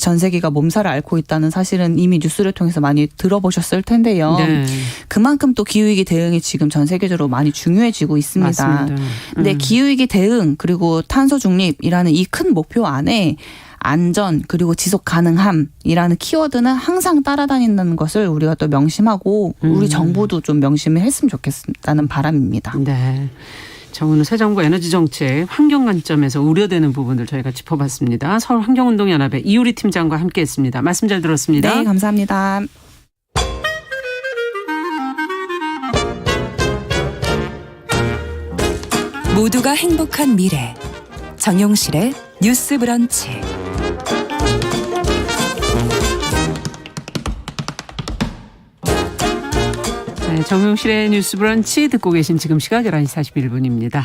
전 세계가 몸살을 앓고 있다는 사실은 이미 뉴스를 통해서 많이 들어보셨을 텐데요. 네. 그만큼 또 기후위기 대응이 지금 전 세계적으로 많이 중요해지고 있습니다. 맞습니다. 근데 기후위기 대응 그리고 탄소 중립이라는 이 큰 목표 안에 안전 그리고 지속 가능함이라는 키워드는 항상 따라다닌다는 것을 우리가 또 명심하고 우리 정부도 좀 명심을 했으면 좋겠다는 바람입니다. 네. 자, 오늘 새 정부 에너지 정책 환경 관점에서 우려되는 부분들 저희가 짚어봤습니다. 서울환경운동연합의 이유리 팀장과 함께했습니다. 말씀 잘 들었습니다. 네, 감사합니다. 모두가 행복한 미래 정용실의 뉴스 브런치. 네, 정용실의 뉴스 브런치 듣고 계신 지금 시각 11시 41분입니다.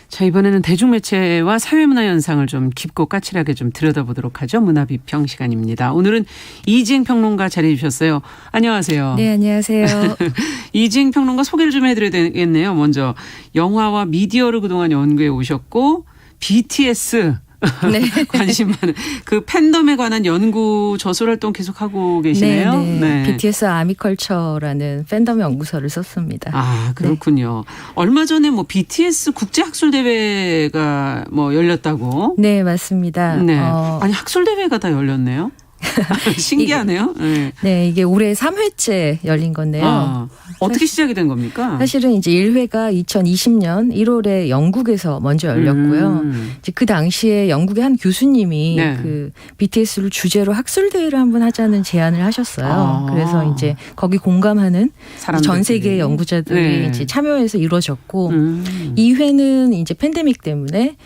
자, 이번에는 대중매체와 사회문화 현상을 좀 깊고 까칠하게 좀 들여다보도록 하죠. 문화비평 시간입니다. 오늘은 이지행 평론가 자리해 주셨어요. 안녕하세요. 네, 안녕하세요. 이지행 평론가 소개를 좀 해드려야 되겠네요. 먼저 영화와 미디어를 그동안 연구해 오셨고 BTS 네. 관심 많은 그 팬덤에 관한 연구 저술 활동 계속하고 계시네요. 네. BTS 아미컬처라는 팬덤 연구서를 썼습니다. 아, 그렇군요. 네. 얼마 전에 뭐 BTS 국제 학술 대회가 뭐 열렸다고? 네, 맞습니다. 네. 아니 학술 대회가 다 열렸네요. 신기하네요. 네. 네, 이게 올해 3회째 열린 건데요. 어떻게 시작이 된 겁니까? 사실은 이제 1회가 2020년 1월에 영국에서 먼저 열렸고요. 이제 그 당시에 영국의 한 교수님이 네. 그 BTS를 주제로 학술 대회를 한번 하자는 제안을 하셨어요. 그래서 이제 거기 공감하는 전 세계 연구자들이 네. 이제 참여해서 이루어졌고 2회는 이제 팬데믹 때문에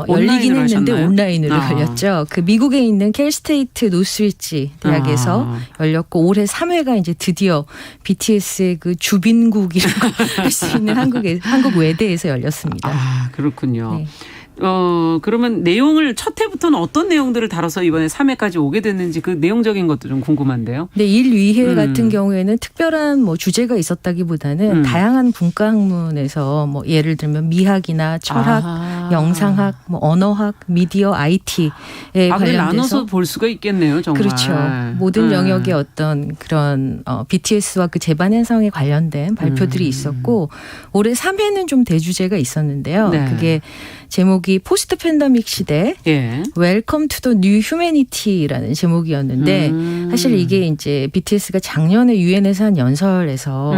열리긴 했는데 하셨나요? 온라인으로 열렸죠. 그 미국에 있는 캘스테이트 노스위치 대학에서 열렸고 올해 3회가 이제 드디어 BTS의 그 주빈국이라고 할 수 있는 한국 외대에서 열렸습니다. 아, 그렇군요. 네. 그러면 내용을 첫 회부터는 어떤 내용들을 다뤄서 이번에 3회까지 오게 됐는지 그 내용적인 것도 좀 궁금한데요. 네, 1, 2회 같은 경우에는 특별한 뭐 주제가 있었다기보다는 다양한 분과 학문에서 뭐 예를 들면 미학이나 철학, 영상학, 뭐 언어학, 미디어, IT에 관련돼서 나눠서 볼 수가 있겠네요, 정말. 그렇죠. 모든 영역의 어떤 그런 BTS와 그 재반 현상에 관련된 발표들이 있었고 올해 3회는 좀 대주제가 있었는데요. 네. 그게 제목이 포스트 팬데믹 시대 Welcome to the New Humanity라는 제목이었는데 사실 이게 이제 BTS가 작년에 유엔에서 한 연설에서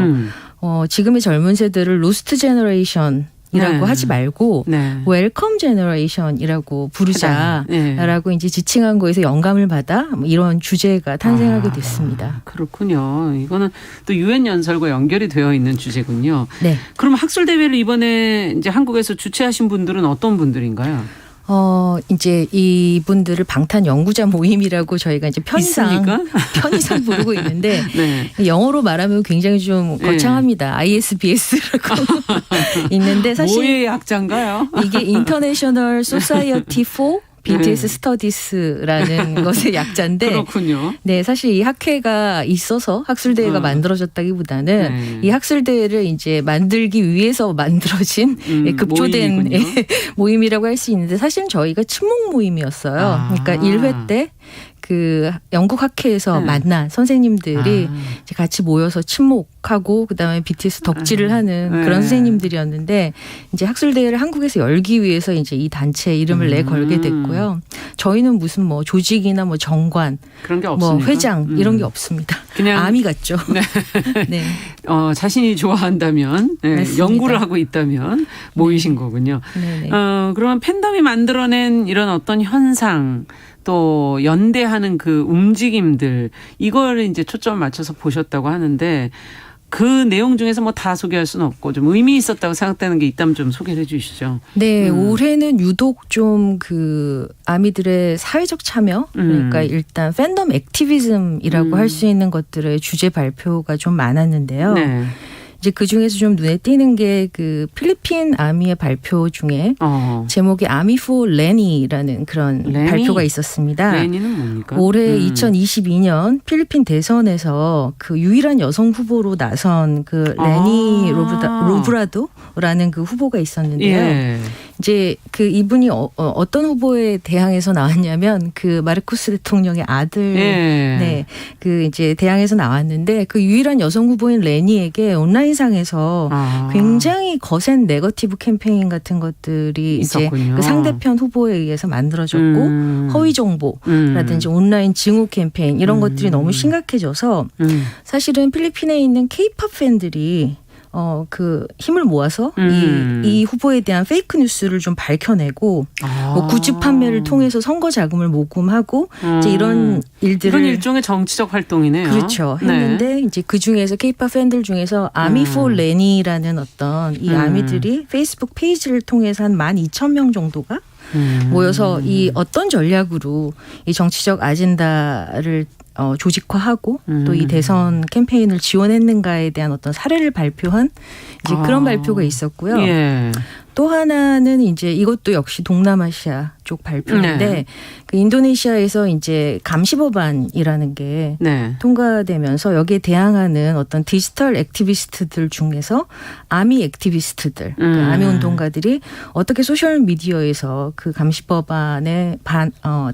지금의 젊은 세대를 로스트 제너레이션 이라고 하지 말고 웰컴 제너레이션이라고 부르자라고 이제 지칭한 거에서 영감을 받아 이런 주제가 탄생하게 됐습니다. 그렇군요. 이거는 또 유엔 연설과 연결이 되어 있는 주제군요. 네. 그럼 학술 대회를 이번에 이제 한국에서 주최하신 분들은 어떤 분들인가요? 이제 이분들을 방탄 연구자 모임이라고 저희가 이제 편의상 부르고 있는데 영어로 말하면 굉장히 좀 거창합니다. ISBS라고 있는데 사실 뭐의 약자인가요? 이게 International Society for BTS Studies라는 것의 약자인데 그렇군요. 네, 사실 이 학회가 있어서 학술대회가 만들어졌다기보다는 이 학술대회를 이제 만들기 위해서 만들어진 급조된 모임이라고 할 수 있는데 사실은 저희가 친목 모임이었어요. 그러니까 1회 때 그 영국 학회에서 만난 선생님들이 이제 같이 모여서 친목하고 그다음에 BTS 덕질을 하는 그런 선생님들이었는데 이제 학술대회를 한국에서 열기 위해서 이제 이 단체 이름을 내걸게 됐고요. 저희는 무슨 뭐 조직이나 뭐 정관, 그런 게 뭐 회장 이런 게 없습니다. 그냥 아미 같죠. 네. 자신이 좋아한다면 연구를 하고 있다면 모이신 거군요. 그러면 팬덤이 만들어낸 이런 어떤 현상 또 연대하는 그 움직임들 이걸 이제 초점을 맞춰서 보셨다고 하는데 그 내용 중에서 뭐 다 소개할 수는 없고 좀 의미 있었다고 생각되는 게 있다면 좀 소개해 주시죠. 네, 올해는 유독 좀 그 아미들의 사회적 참여 그러니까 일단 팬덤 액티비즘이라고 할 수 있는 것들의 주제 발표가 좀 많았는데요. 네. 이제 그 중에서 좀 눈에 띄는 게 그 필리핀 아미의 발표 중에 제목이 아미 for 레니라는 그런 발표가 있었습니다. 레니는 뭡니까? 올해 2022년 필리핀 대선에서 그 유일한 여성 후보로 나선 그 레니 로브라도라는 그 후보가 있었는데요. 이제 그 이분이 어떤 후보에 대항해서 나왔냐면 그 마르코스 대통령의 아들 네. 그 이제 대항해서 나왔는데 그 유일한 여성 후보인 레니에게 온라인상에서 굉장히 거센 네거티브 캠페인 같은 것들이 있었군요. 이제 그 상대편 후보에 의해서 만들어졌고 허위 정보라든지 온라인 증오 캠페인 이런 것들이 너무 심각해져서 사실은 필리핀에 있는 K-팝 팬들이 그 힘을 모아서 이 후보에 대한 페이크 뉴스를 좀 밝혀내고 뭐 굿즈 판매를 통해서 선거 자금을 모금하고 이제 이런 일들을 이건 일종의 정치적 활동이네요. 그렇죠. 했는데 네. 이제 그 중에서 K-팝 팬들 중에서 아미 포 레니라는 어떤 이 아미들이 페이스북 페이지를 통해서 한 12,000명 정도가 모여서 이 어떤 전략으로 이 정치적 아젠다를 조직화하고 또 이 대선 캠페인을 지원했는가에 대한 어떤 사례를 발표한 이제 그런 발표가 있었고요. 예. 또 하나는 이제 이것도 역시 동남아시아 쪽 발표인데 네. 그 인도네시아에서 이제 감시법안이라는 게 네. 통과되면서 여기에 대항하는 어떤 디지털 액티비스트들 중에서 아미 액티비스트들, 그러니까 아미 운동가들이 어떻게 소셜 미디어에서 그 감시법안에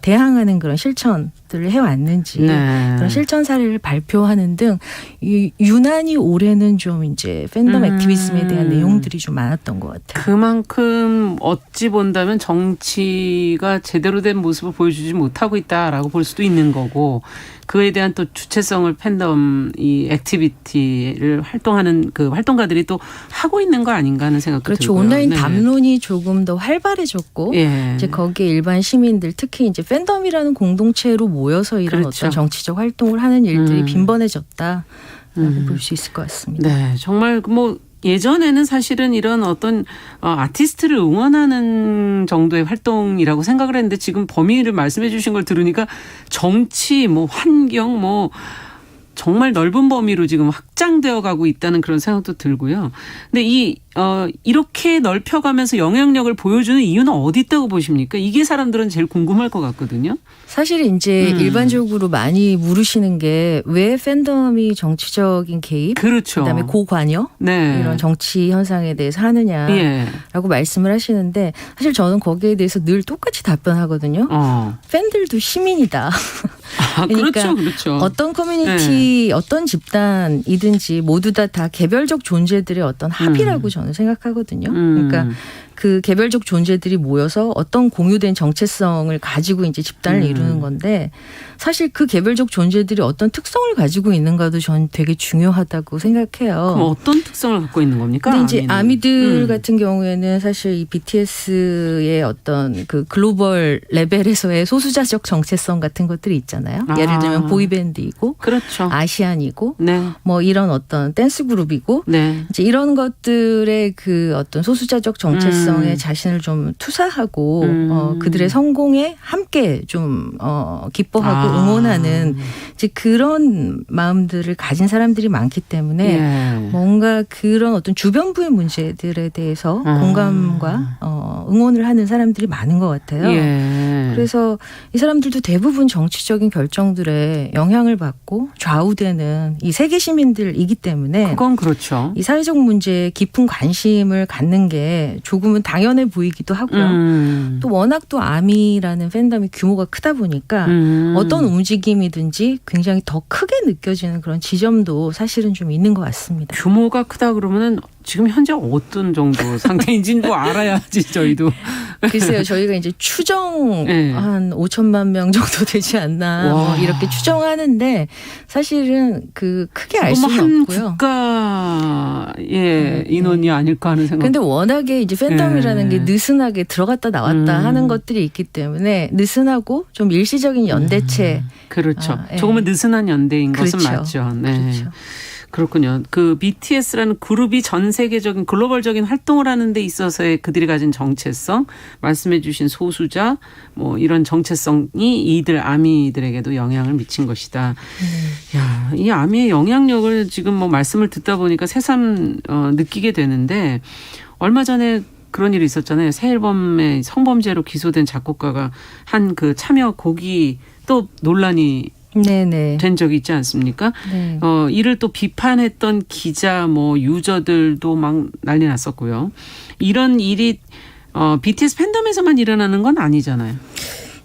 대항하는 그런 실천들을 해왔는지 네. 그런 실천 사례를 발표하는 등 유난히 올해는 좀 이제 팬덤 액티비즘에 대한 내용들이 좀 많았던 것 같아요. 그만큼 어찌 본다면 정치가 제대로 된 모습을 보여주지 못하고 있다라고 볼 수도 있는 거고 그에 대한 또 주체성을 팬덤 이 액티비티를 활동하는 그 활동가들이 또 하고 있는 거 아닌가 하는 생각도 그렇죠. 들고요. 온라인 네. 담론이 조금 더 활발해졌고 예. 이제 거기에 일반 시민들 특히 이제 팬덤이라는 공동체로 모여서 이런 그렇죠. 어떤 정치적 활동을 하는 일들이 빈번해졌다라고 볼 수 있을 것 같습니다. 네, 정말 뭐 예전에는 사실은 이런 어떤 아티스트를 응원하는 정도의 활동이라고 생각을 했는데 지금 범위를 말씀해 주신 걸 들으니까 정치, 뭐 환경, 뭐 정말 넓은 범위로 지금 확장되어 가고 있다는 그런 생각도 들고요. 근데 이렇게 넓혀가면서 영향력을 보여주는 이유는 어디 있다고 보십니까? 이게 사람들은 제일 궁금할 것 같거든요. 사실 이제 일반적으로 많이 물으시는 게 왜 팬덤이 정치적인 개입, 그렇죠. 그다음에 고관여 네. 이런 정치 현상에 대해서 하느냐라고 예. 말씀을 하시는데 사실 저는 거기에 대해서 늘 똑같이 답변하거든요. 팬들도 시민이다. 그러니까 그렇죠. 어떤 커뮤니티, 어떤 집단이든지 모두 다 개별적 존재들의 어떤 합이라고 저는 생각하거든요. 그러니까 그 개별적 존재들이 모여서 어떤 공유된 정체성을 가지고 이제 집단을 이루는 건데 사실 그 개별적 존재들이 어떤 특성을 가지고 있는가도 저는 되게 중요하다고 생각해요. 그럼 어떤 특성을 갖고 있는 겁니까? 근데 이제 아미들 같은 경우에는 사실 이 BTS의 어떤 그 글로벌 레벨에서의 소수자적 정체성 같은 것들이 있잖아요. 예를 들면 보이밴드이고, 그렇죠. 아시안이고, 네. 뭐 이런 어떤 댄스 그룹이고, 네. 이제 이런 것들의 그 어떤 소수자적 정체성에 자신을 좀 투사하고 그들의 성공에 함께 좀 기뻐하고 응원하는 이제 그런 마음들을 가진 사람들이 많기 때문에 뭔가 그런 어떤 주변부의 문제들에 대해서 공감과 응원을 하는 사람들이 많은 것 같아요. 그래서 이 사람들도 대부분 정치적인 결정들에 영향을 받고 좌우되는 이 세계 시민들이기 때문에 그건 그렇죠. 이 사회적 문제에 깊은 관심을 갖는 게 조금은 당연해 보이기도 하고요. 또 워낙 또 아미라는 팬덤이 규모가 크다 보니까 어떤 움직임이든지 굉장히 더 크게 느껴지는 그런 지점도 사실은 좀 있는 것 같습니다. 규모가 크다 그러면은 지금 현재 어떤 정도 상태인지는 뭐 알아야지 저희도. 글쎄요. 저희가 이제 추정 한 5천만 명 정도 되지 않나 뭐 이렇게 추정하는데 사실은 그 크게 알 수는 한 없고요. 국가의 인원이 아닐까 하는 생각. 근데 워낙에 이제 팬덤이라는 게 느슨하게 들어갔다 나왔다 하는 것들이 있기 때문에 느슨하고 좀 일시적인 연대체. 그렇죠. 조금은 느슨한 연대인 것은 맞죠. 네. 그렇죠. 그렇군요. 그 BTS라는 그룹이 전 세계적인 글로벌적인 활동을 하는 데 있어서의 그들이 가진 정체성, 말씀해 주신 소수자, 뭐 이런 정체성이 이들 아미들에게도 영향을 미친 것이다. 야, 이 아미의 영향력을 지금 뭐 말씀을 듣다 보니까 새삼 느끼게 되는데 얼마 전에 그런 일이 있었잖아요. 새 앨범에 성범죄로 기소된 작곡가가 한 그 참여 곡이 또 논란이 네네. 된 적이 있지 않습니까? 네. 이를 또 비판했던 기자, 뭐 유저들도 막 난리 났었고요. 이런 일이 BTS 팬덤에서만 일어나는 건 아니잖아요.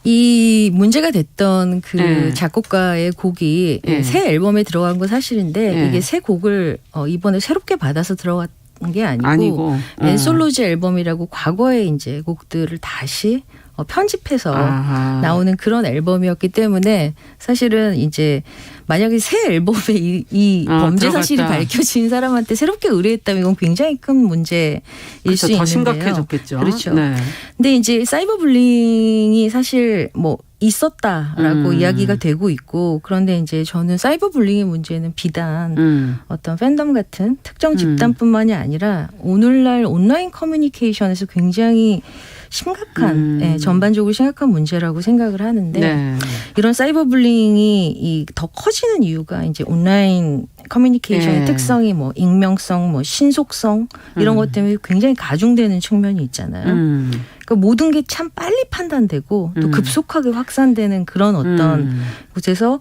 이 문제가 됐던 그 네. 작곡가의 곡이 네. 새 앨범에 들어간 건 사실인데 네. 이게 새 곡을 이번에 새롭게 받아서 들어간 게 아니고 맨솔로즈 앨범이라고 과거에 이제 곡들을 다시 편집해서 아하. 나오는 그런 앨범이었기 때문에 사실은 이제 만약에 새 앨범에 이 범죄 사실이 들어갔다. 밝혀진 사람한테 새롭게 의뢰했다면 이건 굉장히 큰 문제일 그렇죠. 수 있는데요. 더 심각해졌겠죠. 그렇죠. 네. 근데 이제 사이버 불링이 사실 뭐 있었다라고 이야기가 되고 있고 그런데 이제 저는 사이버 불링의 문제는 비단 어떤 팬덤 같은 특정 집단뿐만이 아니라 오늘날 온라인 커뮤니케이션에서 굉장히 심각한 전반적으로 심각한 문제라고 생각을 하는데 네. 이런 사이버 불링이 더 커지는 이유가 이제 온라인 커뮤니케이션의 네. 특성이 뭐 익명성, 뭐 신속성 이런 것 때문에 굉장히 가중되는 측면이 있잖아요. 그러니까 모든 게 참 빨리 판단되고 또 급속하게 확산되는 그런 어떤 곳에서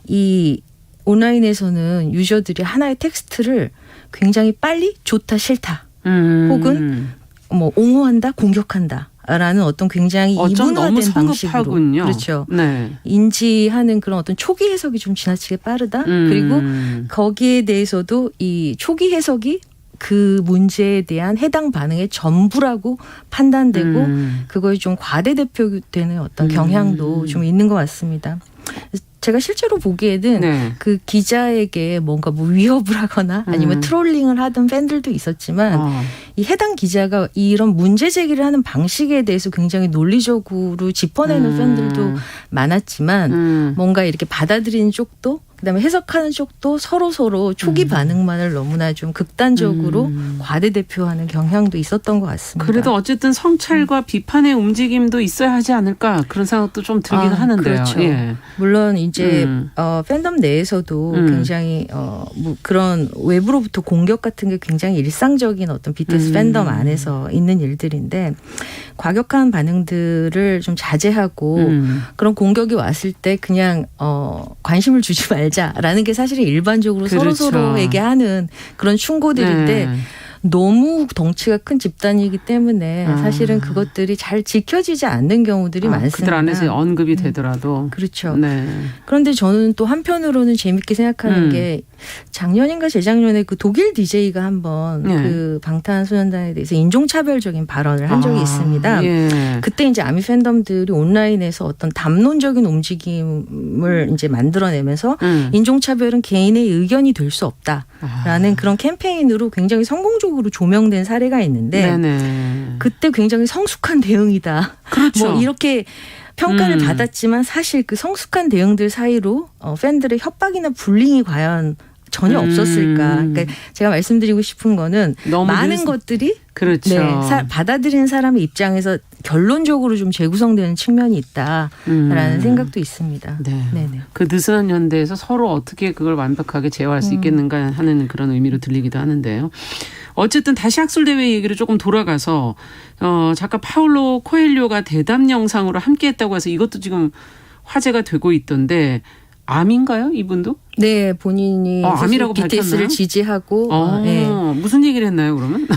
이 온라인에서는 유저들이 하나의 텍스트를 굉장히 빨리 좋다 싫다 혹은 뭐 옹호한다 공격한다. 라는 어떤 굉장히 어쩜 너무 이분화된 방식으로 성급하군요. 그렇죠. 네. 인지하는 그런 어떤 초기 해석이 좀 지나치게 빠르다. 그리고 거기에 대해서도 이 초기 해석이 그 문제에 대한 해당 반응의 전부라고 판단되고 그거에 좀 과대대표되는 어떤 경향도 좀 있는 것 같습니다. 제가 실제로 보기에는 네. 그 기자에게 뭔가 뭐 위협을 하거나 아니면 트롤링을 하던 팬들도 있었지만 이 해당 기자가 이런 문제 제기를 하는 방식에 대해서 굉장히 논리적으로 짚어내는 팬들도 많았지만 뭔가 이렇게 받아들이는 쪽도 그다음에 해석하는 쪽도 서로 초기 반응만을 너무나 좀 극단적으로 과대대표하는 경향도 있었던 것 같습니다. 그래도 어쨌든 성찰과 비판의 움직임도 있어야 하지 않을까 그런 생각도 좀 들긴 하는데요. 그렇죠. 예. 물론 이제 팬덤 내에서도 굉장히 뭐 그런 외부로부터 공격 같은 게 굉장히 일상적인 어떤 BTS 팬덤 안에서 있는 일들인데 과격한 반응들을 좀 자제하고 그런 공격이 왔을 때 그냥 관심을 주지 말자라는 게 사실은 일반적으로 그렇죠. 서로에게 하는 그런 충고들인데 네. 너무 덩치가 큰 집단이기 때문에 사실은 그것들이 잘 지켜지지 않는 경우들이 많습니다. 그들 안에서 언급이 되더라도. 그렇죠. 네. 그런데 저는 또 한편으로는 재밌게 생각하는 게 작년인가 재작년에 그 독일 DJ가 한번 네. 그 방탄소년단에 대해서 인종차별적인 발언을 한 적이 있습니다. 예. 그때 이제 아미 팬덤들이 온라인에서 어떤 담론적인 움직임을 이제 만들어내면서 인종차별은 개인의 의견이 될 수 없다라는 그런 캠페인으로 굉장히 성공적으로 조명된 사례가 있는데 네네. 그때 굉장히 성숙한 대응이다. 그렇죠. 뭐 이렇게 평가를 받았지만 사실 그 성숙한 대응들 사이로 팬들의 협박이나 불링이 과연 전혀 없었을까. 그러니까 제가 말씀드리고 싶은 거는 많은 것들이 그렇죠. 네, 받아들이는 사람의 입장에서 결론적으로 좀 재구성되는 측면이 있다라는 생각도 있습니다. 네. 네네. 그 느슨한 연대에서 서로 어떻게 그걸 완벽하게 제어할 수 있겠는가 하는 그런 의미로 들리기도 하는데요. 어쨌든 다시 학술대회 얘기를 조금 돌아가서 작가 파울로 코엘료가 대담 영상으로 함께했다고 해서 이것도 지금 화제가 되고 있던데 암인가요, 이분도? 네, 본인이 암이라고 BTS를 밝혔나요? 지지하고 네. 무슨 얘기를 했나요, 그러면?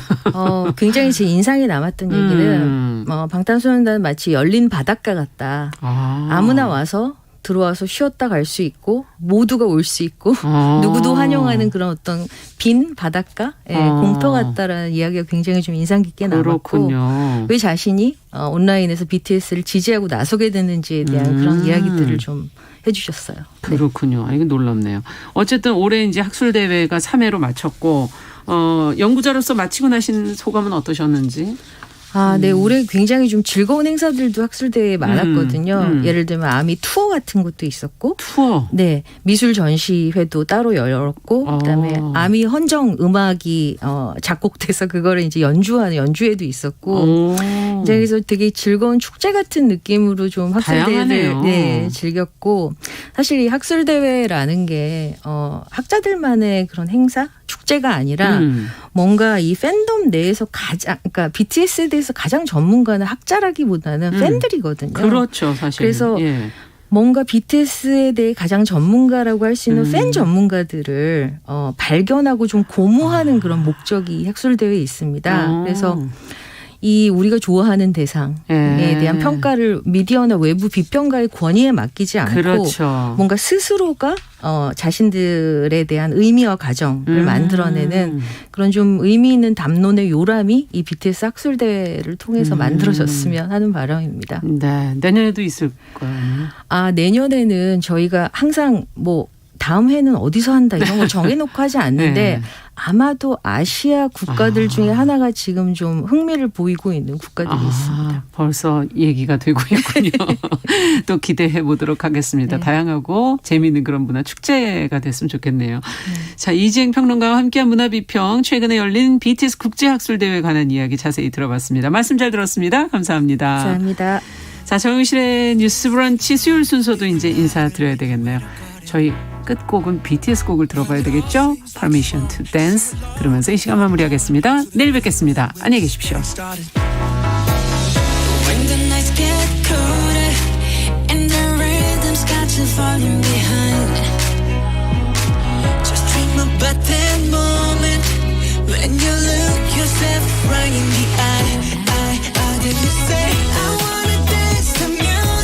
굉장히 제 인상에 남았던 얘기는 방탄소년단은 마치 열린 바닷가 같다. 아무나 와서 들어와서 쉬었다 갈 수 있고 모두가 올 수 있고 누구도 환영하는 그런 어떤 빈 바닷가 공터 같다라는 이야기가 굉장히 좀 인상 깊게 남았고 왜 자신이 온라인에서 BTS를 지지하고 나서게 됐는지에 대한 그런 이야기들을 좀 해주셨어요. 그렇군요. 아, 이거 놀랍네요. 어쨌든 올해 이제 학술대회가 3회로 마쳤고 연구자로서 마치고 나신 소감은 어떠셨는지? 네. 올해 굉장히 좀 즐거운 행사들도 학술대회에 많았거든요. 예를 들면 아미 투어 같은 것도 있었고. 투어? 네. 미술 전시회도 따로 열었고. 그다음에 아미 헌정 음악이 작곡돼서 그거를 이제 연주하는 연주회도 있었고. 이제 그래서 되게 즐거운 축제 같은 느낌으로 좀 학술대회를 네, 즐겼고. 사실 이 학술대회라는 게 학자들만의 그런 행사? 축제가 아니라 뭔가 이 팬덤 내에서 그러니까 BTS에 대해서 가장 전문가는 학자라기보다는 팬들이거든요. 그렇죠, 사실. 그래서 뭔가 BTS에 대해 가장 전문가라고 할 수 있는 팬 전문가들을 발견하고 좀 고무하는 그런 목적이 학술대회에 있습니다. 그래서 이 우리가 좋아하는 대상에 예. 대한 평가를 미디어나 외부 비평가의 권위에 맡기지 않고 그렇죠. 뭔가 스스로가 자신들에 대한 의미와 가정을 만들어내는 그런 좀 의미 있는 담론의 요람이 이 BTS 학술대회를 통해서 만들어졌으면 하는 바람입니다. 네, 내년에도 있을 거예요. 내년에는 저희가 항상 뭐 다음 해는 어디서 한다 이런 걸 정해놓고 하지 않는데 네. 아마도 아시아 국가들 중에 하나가 지금 좀 흥미를 보이고 있는 국가들이 있습니다. 벌써 얘기가 되고 있군요. 또 기대해 보도록 하겠습니다. 네. 다양하고 재미있는 그런 문화 축제가 됐으면 좋겠네요. 자, 이지행 평론가와 함께한 문화비평 최근에 열린 BTS 국제학술대회에 관한 이야기 자세히 들어봤습니다. 말씀 잘 들었습니다. 감사합니다. 감사합니다. 자, 정용실의 뉴스 브런치 수요일 순서도 이제 인사드려야 되겠네요. 저희 끝곡은 BTS 곡을 들어봐야 되겠죠? Permission to Dance 들으면서 이 시간 마무리하겠습니다. 내일 뵙겠습니다. 안녕히 계십시오. When the nights get colder and the rhythm's got you falling behind, just dream about that moment when you look yourself right in the eye.